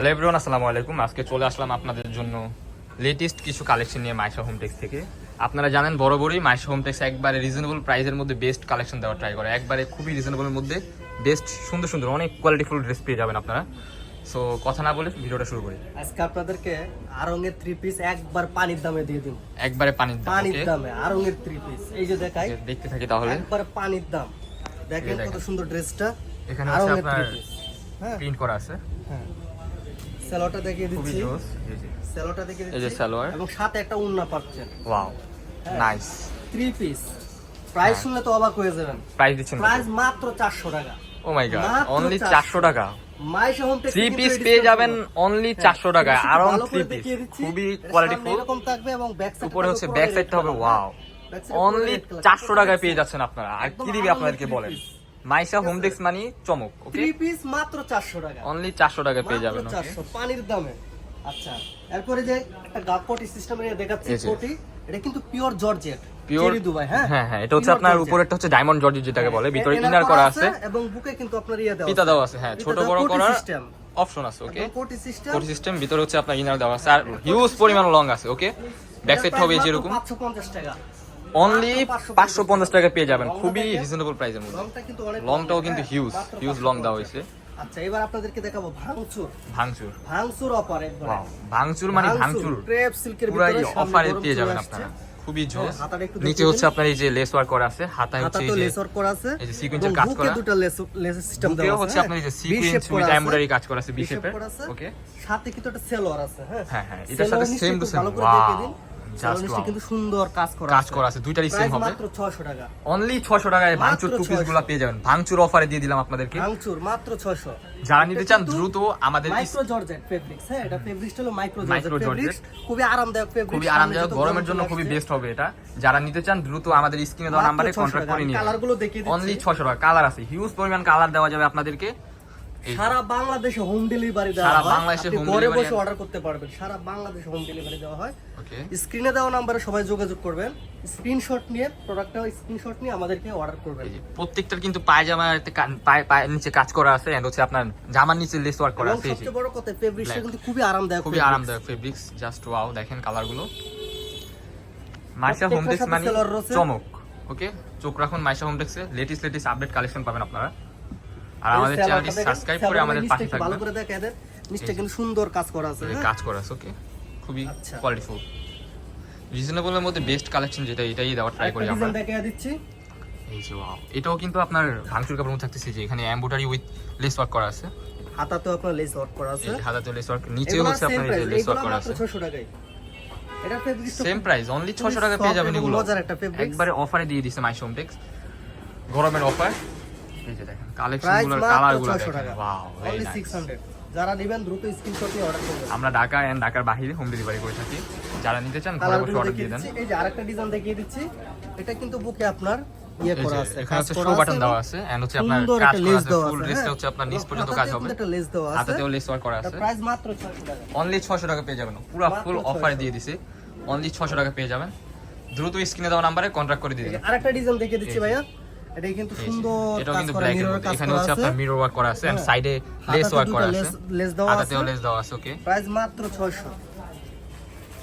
Hello everyone, আসসালামু আলাইকুম। আজকে চলে আসলাম আপনাদের জন্য লেটেস্ট কিছু কালেকশন নিয়ে মাইশা হোমটেক্স থেকে। আপনারা জানেন বরাবরই মাইশা হোমটেক্স একবারে রিজনেবল প্রাইসের মধ্যে বেস্ট কালেকশন দেওয়ার ট্রাই করে। একবারে খুবই রিজনেবলের মধ্যে বেস্ট সুন্দর সুন্দর অনেক কোয়ালিটিফুল ড্রেস পেয়ে যাবেন আপনারা। সো কথা না বলে ভিডিওটা শুরু করি। আজকে আপনাদেরকে আরঙের 3 পিস একবার পানির দামে দিয়ে দিব। একবারে পানির দামে আরঙের 3 পিস। এই যে দেখাই, দেখতে থাকি তাহলে। একবার পানির দাম। দেখেন কত সুন্দর ড্রেসটা। এখানে হচ্ছে আপনার হ্যাঁ প্রিন্ট করা আছে। হ্যাঁ, সেলোটা দেখিয়ে খুবই দিচ্ছি। জোস। সেলোটা দেখিয়ে দিচ্ছি। এই যে সালোয়ার এবং সাথে একটা ওড়না পাচ্ছেন। Wow nice. 3 পিস। প্রাইস শুনলে তো অবাক হয়ে যাবেন। প্রাইস দিচ্ছেন প্রাইস মাত্র 400 টাকা। ও মাই গড, অনলি 400 টাকা। মাইশা হোমটেক্স 3 পিস পেয়ে যাবেন অনলি 400 টাকায়। আর অন 3 পিস খুবই কোয়ালিটিফুল। এরকম থাকবে এবং ব্যাক সাইড উপরে হচ্ছে ব্যাক সাইডটা হবে ওয়াও। অনলি 400 টাকায় পেয়ে যাচ্ছেন আপনারা। আর কি দিবি আপনাদেরকে বলেন? মাইশা হোমটেক্স মানে চমক। ওকে, 3 পিস মাত্র 400 টাকা। অনলি 400 টাকায় পেয়ে যাবেন। 400 পানির দামে। আচ্ছা, এরপরে যে একটা গাপটি সিস্টেমের দেখাচ্ছি কোটি, এটা কিন্তু পিওর জর্জেট, চেরি দুবাই। হ্যাঁ হ্যাঁ, এটা হচ্ছে আপনার উপরেরটা হচ্ছে ডায়মন্ড জর্জেট যেটাকে বলে। ভিতরে ইনার করা আছে এবং বুকে কিন্তু আপনার ইয়া দেওয়া আছে, ফিতা দেওয়া আছে। হ্যাঁ, ছোট বড় করার সিস্টেম অপশন আছে। ওকে, কোটি সিস্টেম। কোটি সিস্টেম ভিতরে হচ্ছে আপনার ইনার দেওয়া আছে আর হিউজ পরিমাণ লং আছে। ওকে, ব্যাক সাইড হবে যেরকম। 550 টাকা। অনলি 550 টাকা পেয়ে যাবেন খুবই রিজনেবল প্রাইসের মধ্যে। লংটা কিন্তু অনেক, লংটাও কিন্তু হিউজ লং দেওয়া হয়েছে। আচ্ছা, এবার আপনাদেরকে দেখাবো ভাঙচুর অফার একবার। ওয়াও, ভাঙচুর মানে ভাঙচুর ক্রেপ সিল্কের পুরাই ভিতরে অফারে পেয়ে যাবেন আপনারা। খুবই জোস। নিচে হচ্ছে আপনার এই যে লেস ওয়ার্ক করা আছে, হাতায় হচ্ছে এই যে লেস ওয়ার্ক করা আছে, এই যে সিকোয়েন্সের কাজ করা। দুটো লেস সিস্টেম দেওয়া আছে। হচ্ছে আপনার এই যে সিকোয়েন্স উইথ এমব্রয়ডারি কাজ করা আছে বি শেপের। ওকে, সাথে কিন্তু একটা সেলোয়ার আছে। হ্যাঁ হ্যাঁ, এটার সাথে same to same. Wow, just wow, কিন্তু সুন্দর কাজ করা আছে। দুইটারই সেম হবে। মাত্র 600 টাকা। অনলি 600 টাকায় ভাঙচুর টু পিসগুলো পেয়ে যাবেন। ভাঙচুর অফারে দিয়ে দিলাম আপনাদেরকে। ভাঙচুর মাত্র 600। যারা নিতে চান দ্রুত আমাদের মাইক্রো জর্জেট ফেব্রিক্স। হ্যাঁ, এটা ফেব্রিক্সটা হলো মাইক্রো জর্জেট। খুবই আরামদায়ক ফেব্রিক্স, খুবই আরামদায়ক, গরমের জন্য খুবই বেস্ট হবে এটা। যারা নিতে চান দ্রুত আমাদের স্ক্রিনে দেওয়া নম্বরে কন্টাক্ট করে নিন। কালারগুলো দেখিয়ে দিচ্ছি। অনলি 600 টাকা। কালার আছে, হিউজ পরিমাণ কালার দেওয়া যাবে আপনাদেরকে। সারা বাংলাদেশে হোম ডেলিভারি দেওয়া হয়। সারা বাংলাদেশে হোম ঘরে ডেলিভারি বসে অর্ডার করতে পারবেন। সারা বাংলাদেশে হোম ডেলিভারি দেওয়া হয়। ওকে, স্ক্রিনে দেওয়া নম্বরে সবাই যোগাযোগ করবেন। স্ক্রিনশট নিয়ে প্রোডাক্টটা স্ক্রিনশট নিয়ে আমাদেরকে অর্ডার করবেন। এই যে প্রত্যেকটার কিন্তু পায়জামার পায়ের নিচে কাজ করা আছে এন্ড হচ্ছে আপনার জামার নিচে লেস ওয়ার্ক করা আছে। সবচেয়ে বড় কথা, ফেব্রিক্সটা কিন্তু খুবই আরামদায়ক। খুবই আরামদায়ক ফেব্রিক্স, জাস্ট ওয়াও। দেখেন কালারগুলো। মাইশা হোমটেক্স মানে চমক। ওকে, চোখ রাখুন মাইশা হোমটেক্সে। লেটেস্ট আপডেট কালেকশন পাবেন আপনারা। আর আমাদের চ্যানেলটি সাবস্ক্রাইব করে আমাদের পাশে থাকবেন। ভালো করে দেখে এদের নিচটা কিন্তু সুন্দর কাজ করা আছে। কাজ করা আছে। ওকে, খুবই কোয়ালিটিফুল, রিজনেবলের মধ্যে বেস্ট কালেকশন যেটা, এটাই দেওয়ার ট্রাই করি আমরা। ডিজাইন দেখিয়ে দিচ্ছি। এই যে ওয়াও, এটাও কিন্তু আপনার ভাঙচুর কাপড়ের মধ্যে থাকতেছে যে এখানে এমব্রয়ডারি উইথ লেস ওয়ার্ক করা আছে। হাতাতেও আপনার লেস ওয়ার্ক করা আছে। এই হাতাতেও লেস ওয়ার্ক, নিচেও হচ্ছে আপনার এই যে লেস ওয়ার্ক করা আছে। 600 টাকায়। এটা ফেব্রিক্স সেম প্রাইস, অনলি 600 টাকা পেয়ে যাবেন এগুলো। মজার একটা ফেব্রিক্স, একবারে অফারে দিয়ে দিয়েছে মাইশা হোমটেক্স, গরমের অফার। এই যে দেখেন কালেকশনগুলোর কালারগুলো দেখেন। Wow, very only nice. 600। যারা নেবেন দ্রুত স্ক্রিনশট নিয়ে অর্ডার করবেন। আমরা ঢাকা এন্ড ঢাকার বাইরে হোম ডেলিভারি করে থাকি। যারা নিতে চান ঘরে বসে অর্ডার দিয়ে দেন। এই যে আরেকটা ডিজাইন দেখিয়ে দিচ্ছি। এটা কিন্তু বুকে আপনার ইয়ে করা আছে, এখানে হচ্ছে শো বাটন দেওয়া আছে এন্ড হচ্ছে আপনার কাজ করা আছে। ফুল ড্রেসটা হচ্ছে আপনার নিচ পর্যন্ত কাজ হবে। এটা লেস দেওয়া আছে, হাতাতেও লেস ওয়ার্ক করা আছে। প্রাইস মাত্র 600 টাকা। অনলি 600 টাকা পেয়ে যাবেন। পুরো ফুল অফারে দিয়ে দিছি। অনলি 600 টাকা পেয়ে যাবেন। দ্রুত স্ক্রিনে দেওয়া নম্বরে কন্টাক্ট করে দিয়ে দিন। আরেকটা ডিজাইন দেখিয়ে দিচ্ছি ভাইয়া। এটা কিন্তু সুন্দর এটা কাজ কিন্তু করা, ব্ল্যাক এর মিরর মধ্যে। কাজ এখানে করা হচ্ছে আছে। আপনার মিরর ওয়ার্ক করা আছে এন্ড সাইডে লেস ওয়ার্ক করা আছে। লেস দেওয়া আছে, হাতাতেও লেস দেওয়া আছে। ওকে, প্রাইস মাত্র 600।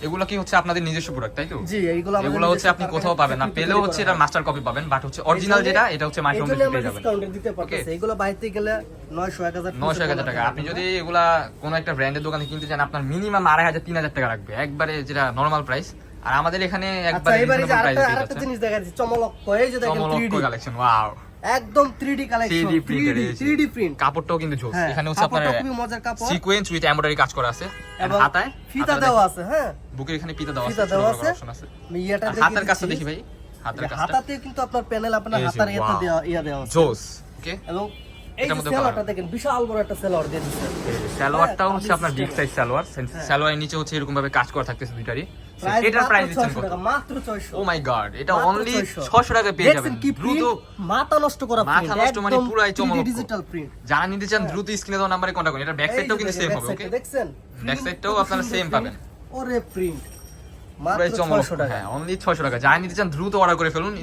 এগুলো কি হচ্ছে আপনাদের নিজস্ব প্রোডাক্ট, তাই তো? জি, এগুলো হচ্ছে আপনি কোথাও পাবেন না, পেলেও হচ্ছে এটা মাস্টার কপি পাবেন, বাট হচ্ছে অরিজিনাল যেটা এটা হচ্ছে মাইশা হোমটেক্সে পেয়ে যাবেন। ডিসকাউন্ট দিতে পারতেছে। এগুলো বাইরে গেলে 900 টাকা। আপনি যদি এগুলা কোন একটা ব্র্যান্ডের দোকানে কিনতে চান আপনার মিনিমাম 2500-3000 টাকা লাগবে, একবারে যেটা নরমাল প্রাইস। আর আমাদের এখানে একবারে রিজনেবল প্রাইসে পেয়ে আরেকটা যাচ্ছে। জিনিস দেখা যাচ্ছে, চমলক। এই যে দেখেন 3D কালেকশন, ওয়াও, একদম 3D কালেকশন, 3D প্রিন্ট। কাপড়টাও কিন্তু জোস। এখানে হচ্ছে আপনার খুবই মজার কাপড়, সিকোয়েন্স উইথ এমব্রয়ডারি কাজ করা আছে এবং হাতায় ফিতা দেওয়া আছে। হ্যাঁ, বুকের এখানে ফিতা দেওয়া আছে, অপশন আছে। মিয়াটা দেখি, হাতের কাছে দেখি ভাই, হাতের কাছে হাতাতে কিন্তু আপনার প্যানেল আপনার হাতার এতে দেওয়া আছে জোস। ওকে, এবং এই যে সেলোয়ারটা দেখেন, বিশাল বড় একটা সেলোয়ার দিয়ে দিয়েছে। সালোয়ারটাও হচ্ছে আপনার বিগ সাইজ সালোয়ার। সালোয়ারের নিচে হচ্ছে এরকম ভাবে কাজ করা থাকতেছে দুইটারই। এটার প্রাইস দিচ্ছেন কত? মাত্র 600। ও মাই গড, এটা অনলি 600 টাকা পেয়ে যাবেন। দ্রুত মাথা নষ্ট করা প্রিন্ট, মাথা নষ্ট মানে পুরাই চমক। Digital print. যারা নিতে চান দ্রুত স্ক্রিনে দেওয়া নম্বরে কন্টাক্ট করুন। এটা ব্যাক সাইডটাও কিন্তু সেম হবে। ওকে, দেখছেন ব্যাক সাইডটাও আপনারা সেম পাবেন। ওরে প্রিন্ট, পুরাই মাত্র চমক। 600 টাকা। হ্যাঁ, অনলি 600 টাকা। যারা নিতে চান দ্রুত অর্ডার করে ফেলুন।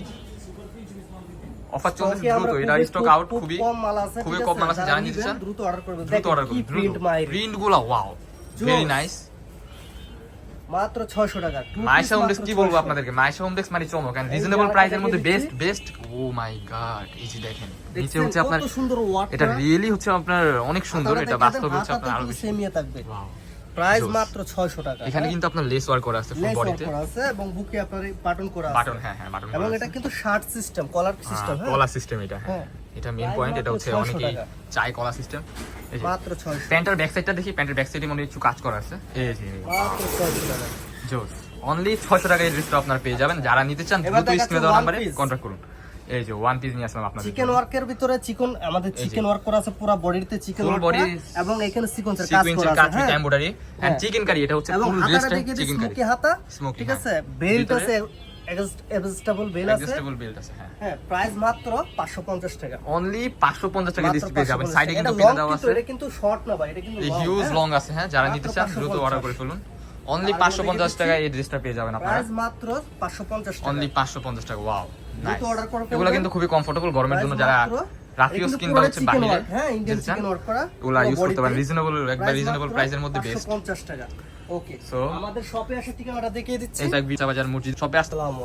অফার চলছে Stock এ আমরা দ্রুত, এটা খুবই- স্টক আউট, খুব খুবই কম মাল আছে, খুবই ঠিক কম আছে? মাল আছে, যারা যারা নিবেন, নিতে চান দ্রুত অর্ডার করবেন। দ্রুত অর্ডার করুন, প্রিন্ট মাইর প্রিন্ট গুলো ওয়াও, ভেরি নাইস। মাত্র 600 টাকা। মাইশা হোমডেক্স কি বলবো আপনাদেরকে, মাইশা হোমডেক্স মানে চমক, এন্ড রিজনেবল প্রাইসের মধ্যে বেস্ট। ও মাই গড, এই যে দেখেন নিচে হচ্ছে আপনার, কত সুন্দর ওয়াট, এটা রিয়েলি হচ্ছে আপনার অনেক সুন্দর, এটা বাস্তবে হচ্ছে আপনার আরো বেশি সেমিয়া থাকবে। ওয়াও। প্রাইস জোস। মাত্র 600 টাকা। এখানে কিন্তু আপনার লেস ওয়ার্ক করা আছে ফুল লেস ওয়ার্ক বডিতে, করা আছে এবং বুকে আপনার বাটন করা আছে। বাটন, হ্যাঁ বাটন এবং এটা কিন্তু শার্ট সিস্টেম, কলার সিস্টেম, হ্যাঁ। কলা সিস্টেম, এটা হ্যাঁ, হ্যাঁ। এটা মেইন প্রাইস পয়েন্ট, এটা মাত্র হচ্ছে 600 অনেকেই টাকা। চাই কলা সিস্টেম। এই যে মাত্র 600। প্যান্টের ব্যাক সাইডটা দেখি, প্যান্টের ব্যাক সাইডে মনে হয় একটু কাজ করা আছে, এই যে মাত্র 600 টাকা। জোস, অনলি 600 টাকায় এই ড্রেসটা আপনার পেয়ে যাবেন। যারা নিতে চান এবার দ্রুত দেখাচ্ছি স্ক্রিনে দেওয়া one নম্বরে piece। কন্টাক্ট করুন। এই যে ওয়ান পিস নিয়ে আসলাম আপনাদের চিকেন ওয়ার্কের ভিতরে আমাদের চিকেন ওয়ার্ক করা আছে, পুরো বডিতে চিকেন Full ওয়ার্ক body করা এবং এখানে সিকোয়েন্সের কাজ সিকোয়েন্সের করা কাজ আছে, উইথ হ্যাঁ। এমব্রয়ডারি এন্ড হ্যাঁ। চিকেন কারি, এটা হচ্ছে এবং ফুল হাতাটা ড্রেসটা দেখে চিকেন কারি, স্মোকি হাতা, Smoky, ঠিক হ্যাঁ। আছে? বেল্ট ভিতরে আছে, অ্যাডজাস্টেবল বেল্ট আছে। অ্যাডজাস্টেবল বেল্ট আছে, হ্যাঁ। হ্যাঁ, প্রাইস মাত্র 550 টাকা। অনলি 550 টাকা মাত্র ডিসপ্লে পেয়ে যাবেন। 550 সাইডে টাকা। কিন্তু এটা পিনে long দেওয়া কিন্তু, আছে, এটা কিন্তু শর্ট না ভাই, এটা কিন্তু long, হিউজ হ্যাঁ। লং আছে, হ্যাঁ। যারা মাত্র নিতে চান দ্রুত 550 অর্ডার করে ফেলুন। অনলি আর 550 দেখে টাকায় এই ড্রেসটা পেয়ে যাবেন আপনারা, প্রাইস মাত্র 550 টাকা। অনলি 550 টাকা। Wow, nice. order করে ফেলবেন। এগুলো কিন্তু খুবই কমফোর্টেবল গরমের জন্য, প্রাইস যারা মাত্র, রাফিও এটা স্কিন কিন্তু বা পুরো হচ্ছে chicken বাহিরে work, হ্যাঁ, ইন্ডিয়ান যেতে চান, চিকেন ওয়ার্ক করা। ওগুলা পুরো ইউজ করতে পারেন। body-তে। রিজনেবল, একবার প্রাইস রিজনেবল মাত্র প্রাইসের মধ্যে বেস্ট। 550 টাকা। ওকে, So, আমাদের শপে আসার ঠিকানাটা দেখিয়ে দিচ্ছি। এটা বিচা বাজার মসজিদ শপে আসতে আসসালামু